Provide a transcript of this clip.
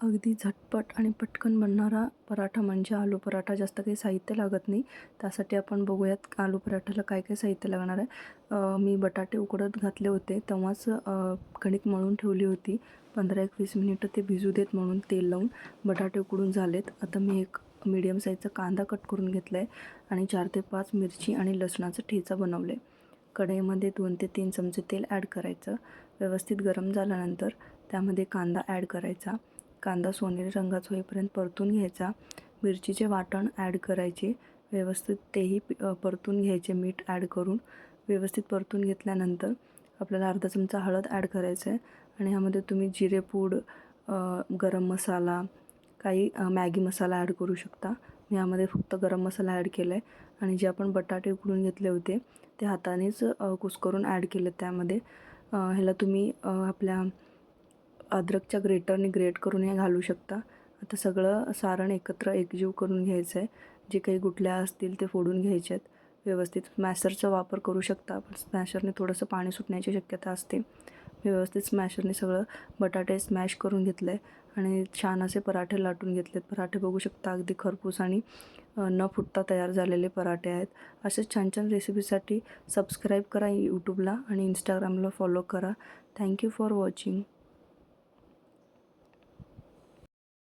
अगदी झटपट आणि पटकन बनणारा पराठा म्हणजे आलू पराठा. जास्त काही साहित्य लागत नाही. त्यासाठी आपण बघूयात आलू पराठ्याला काय काय साहित्य लागणार आहे. मी बटाटे उकडत घातले होते तेव्हाच कणिक मळून ठेवली होती. 15-20 मिनिटं ते भिजू देत म्हणून तेल लावून. बटाटे उकडून झालेत. आता मी एक मीडियम साईजचा कांदा कट करून घेतला आहे आणि 4 ते 5 मिरची आणि लसणाचा ठेचा बनवले. कढईमध्ये 2 ते 3 चमचे तेल ॲड करायचं. व्यवस्थित गरम झाल्यानंतर त्यामध्ये कांदा ॲड करायचा. कांदा सोनेरी रंगाचा होईपर्यंत परतून घ्यायचा. मिरचीचे वाटण ॲड करायचे. व्यवस्थित तेही परतून घ्यायचे मीठ ॲड करून. व्यवस्थित परतून घेतल्यानंतर आपल्याला अर्धा चमचा हळद ॲड करायचं आहे आणि ह्यामध्ये तुम्ही जिरेपूड, गरम मसाला, काही मॅगी मसाला ॲड करू शकता. मी यामध्ये फक्त गरम मसाला ॲड केला आहे आणि जे आपण बटाटे उकडून घेतले होते ते हातानेच कुस्करून ॲड केले त्यामध्ये. ह्याला तुम्ही आपल्या अद्रकच्या ग्रेटरने ग्रेट करून हे घालू शकता. आता सगळं सारण एकत्र एकजीव करून घ्यायचं आहे. जे काही गुठल्या असतील ते फोडून घ्यायचे आहेत. व्यवस्थित स्मॅशरचा वापर करू शकता, पण स्मॅशरने थोडंसं पाणी सुटण्याची शक्यता असते. व्यवस्थित स्मॅशरने सगळं बटाटे स्मॅश करून घेतलं आहे आणि छान असे पराठे लाटून घेतलेत. पराठे बघू शकता अगदी खरपूस आणि न फुटता तयार झालेले पराठे आहेत. असेच छान छान रेसिपीसाठी सबस्क्राईब करा यूट्यूबला आणि इंस्टाग्रामला फॉलो करा. Thank you for watching.